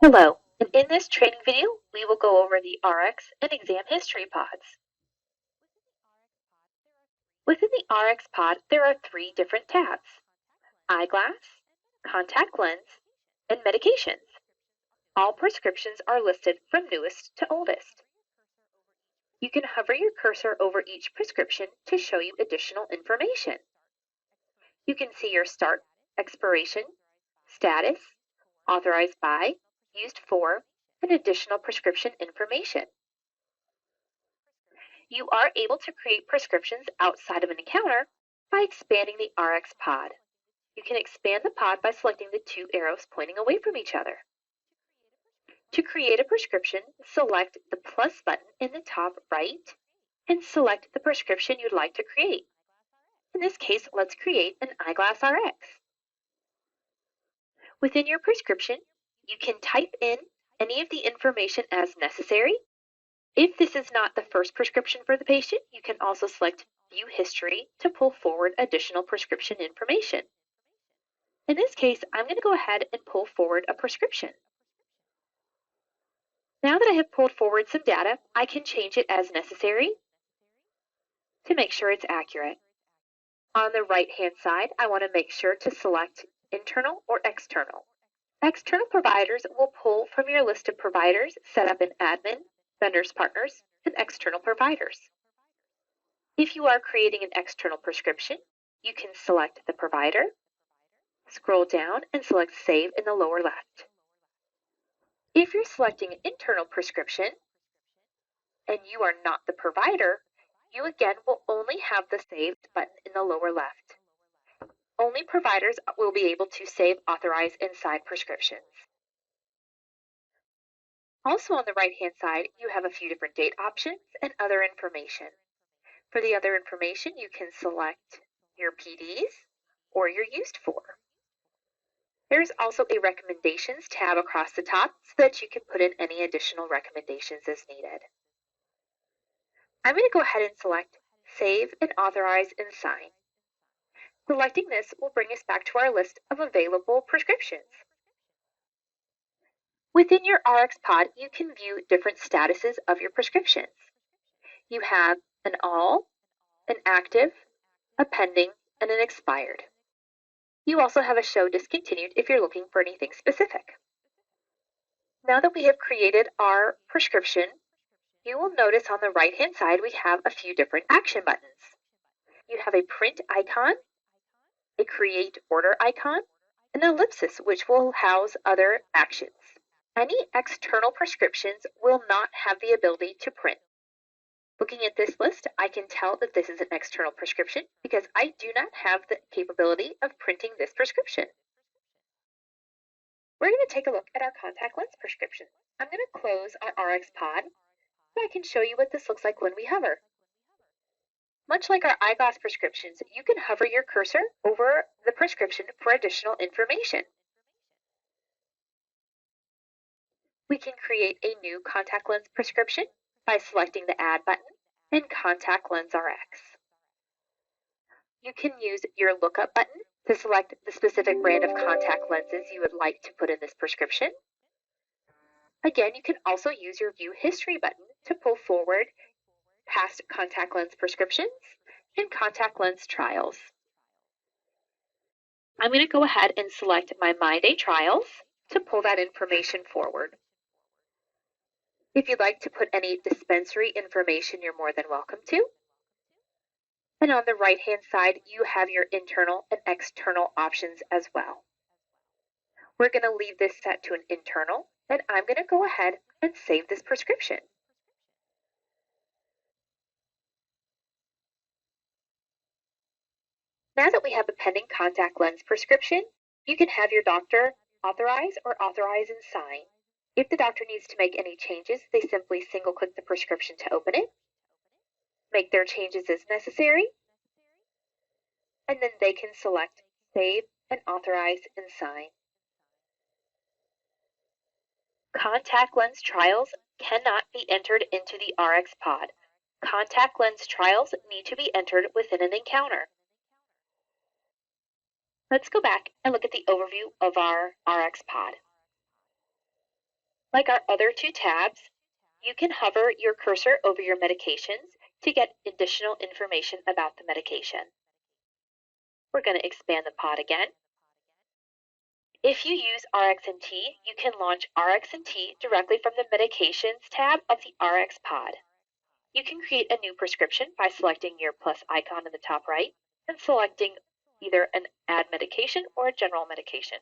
Hello, and in this training video, we will go over the RX and exam history pods. Within the RX pod, there are three different tabs: eyeglass, contact lens, and medications. All prescriptions are listed from newest to oldest. You can hover your cursor over each prescription to show you additional information. You can see your start, expiration, status, authorized by, used for, and additional prescription information. You are able to create prescriptions outside of an encounter by expanding the RX pod. You can expand the pod by selecting the two arrows pointing away from each other. To create a prescription, select the plus button in the top right and select the prescription you'd like to create. In this case, let's create an eyeglass RX. Within your prescription, you can type in any of the information as necessary. If this is not the first prescription for the patient, you can also select View History to pull forward additional prescription information. In this case, I'm going to go ahead and pull forward a prescription. Now that I have pulled forward some data, I can change it as necessary to make sure it's accurate. On the right-hand side, I want to make sure to select internal or external. External providers will pull from your list of providers set up in admin, vendors partners, and external providers. If you are creating an external prescription, you can select the provider, scroll down, and select Save in the lower left. If you're selecting an internal prescription and you are not the provider, you again will only have the Saved button in the lower left. Only providers will be able to save, authorize, and sign prescriptions. Also on the right-hand side, you have a few different date options and other information. For the other information, you can select your PDs or your used for. There's also a recommendations tab across the top so that you can put in any additional recommendations as needed. I'm going to go ahead and select Save and Authorize and Sign. Selecting this will bring us back to our list of available prescriptions. Within your RX pod, you can view different statuses of your prescriptions. You have an all, an active, a pending, and an expired. You also have a show discontinued if you're looking for anything specific. Now that we have created our prescription, you will notice on the right-hand side we have a few different action buttons. You have a print icon, a create order icon, and an ellipsis which will house other actions. Any external prescriptions will not have the ability to print. Looking at this list, I can tell that this is an external prescription because I do not have the capability of printing this prescription. We're going to take a look at our contact lens prescription. I'm going to close our RX pod so I can show you what this looks like when we hover. Much like our eyeglass prescriptions, you can hover your cursor over the prescription for additional information. We can create a new contact lens prescription by selecting the Add button and Contact Lens RX. You can use your Lookup button to select the specific brand of contact lenses you would like to put in this prescription. Again, you can also use your View History button to pull forward past contact lens prescriptions and contact lens trials. I'm going to go ahead and select my My Day trials to pull that information forward. If you'd like to put any dispensary information, you're more than welcome to. And on the right-hand side, you have your internal and external options as well. We're going to leave this set to an internal, and I'm going to go ahead and save this prescription. Now that we have a pending contact lens prescription, you can have your doctor authorize or authorize and sign. If the doctor needs to make any changes, they simply single-click the prescription to open it, make their changes as necessary, and then they can select Save and Authorize and Sign. Contact lens trials cannot be entered into the RX pod. Contact lens trials need to be entered within an encounter. Let's go back and look at the overview of our RX pod. Like our other two tabs, you can hover your cursor over your medications to get additional information about the medication. We're going to expand the pod again. If you use RxNT, you can launch RxNT directly from the Medications tab of the Rx pod. You can create a new prescription by selecting your plus icon in the top right and selecting either an Add Medication or a General Medication.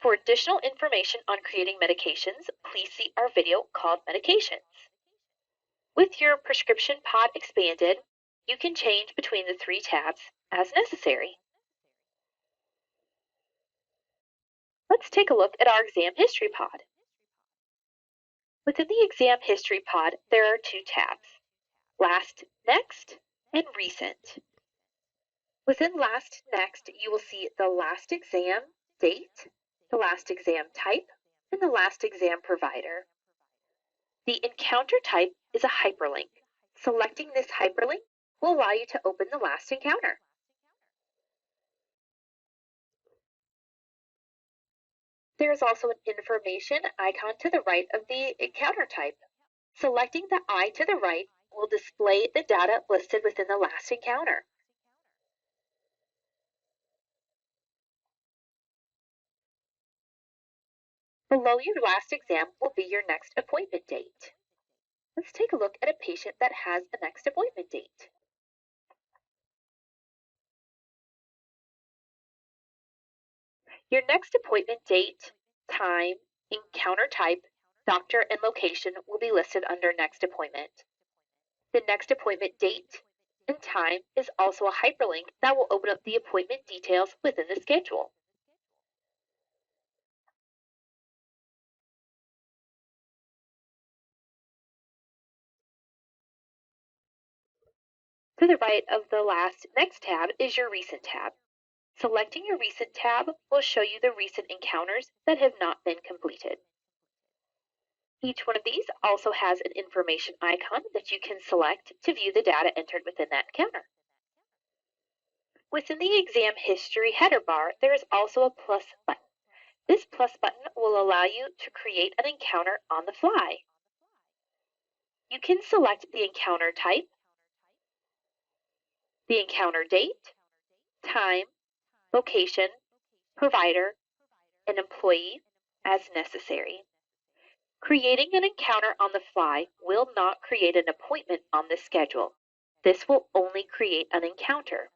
For additional information on creating medications, please see our video called Medications. With your prescription pod expanded, you can change between the three tabs as necessary. Let's take a look at our exam history pod. Within the exam history pod, there are two tabs, Last, Next, and Recent. Within Last, Next, you will see the last exam date, the last exam type, and the last exam provider. The encounter type is a hyperlink. Selecting this hyperlink will allow you to open the last encounter. There is also an information icon to the right of the encounter type. Selecting the eye to the right will display the data listed within the last encounter. Below your last exam will be your next appointment date. Let's take a look at a patient that has a next appointment date. Your next appointment date, time, encounter type, doctor, and location will be listed under Next Appointment. The next appointment date and time is also a hyperlink that will open up the appointment details within the schedule. To the right of the last Next tab is your Recent tab. Selecting your Recent tab will show you the recent encounters that have not been completed. Each one of these also has an information icon that you can select to view the data entered within that encounter. Within the exam history header bar, there is also a plus button. This plus button will allow you to create an encounter on the fly. You can select the encounter type, the encounter date, time, location, provider, and employee as necessary. Creating an encounter on the fly will not create an appointment on the schedule. This will only create an encounter.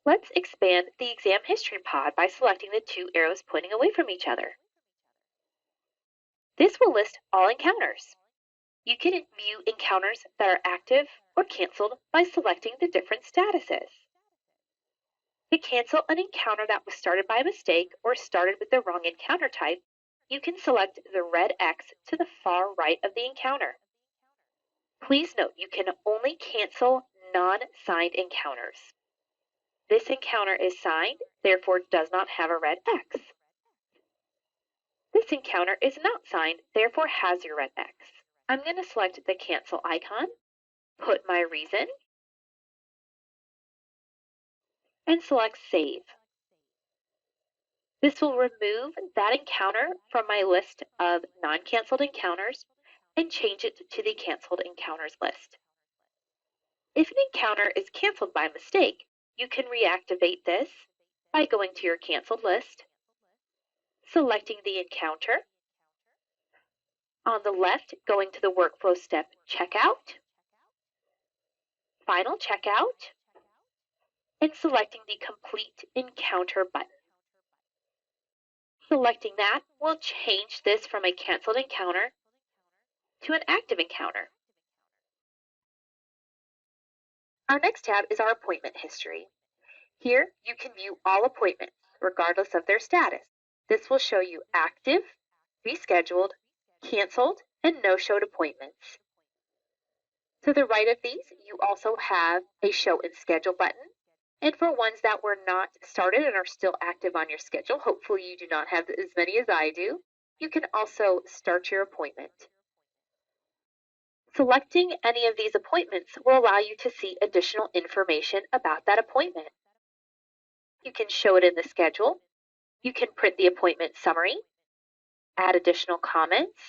Let's expand the exam history pod by selecting the two arrows pointing away from each other. This will list all encounters. You can view encounters that are active or canceled by selecting the different statuses. To cancel an encounter that was started by mistake or started with the wrong encounter type, you can select the red X to the far right of the encounter. Please note you can only cancel non-signed encounters. This encounter is signed, therefore does not have a red X. This encounter is not signed, therefore has your red X. I'm going to select the cancel icon, put my reason, and select save. This will remove that encounter from my list of non-canceled encounters and change it to the canceled encounters list. If an encounter is canceled by mistake, you can reactivate this by going to your canceled list, selecting the encounter, on the left going to the workflow step checkout, final checkout, and selecting the complete encounter button. Selecting that will change this from a canceled encounter to an active encounter. Our next tab is our appointment history. Here you can view all appointments, regardless of their status. This will show you active, rescheduled, canceled, and no-showed appointments. To the right of these, you also have a Show and Schedule button. And for ones that were not started and are still active on your schedule, hopefully you do not have as many as I do, you can also start your appointment. Selecting any of these appointments will allow you to see additional information about that appointment. You can show it in the schedule, you can print the appointment summary, add additional comments,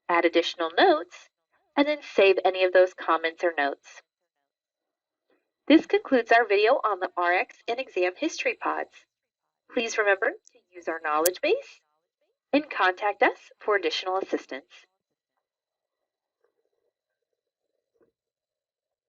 add additional notes, and then save any of those comments or notes. This concludes our video on the RX and exam history pods. Please remember to use our knowledge base and contact us for additional assistance.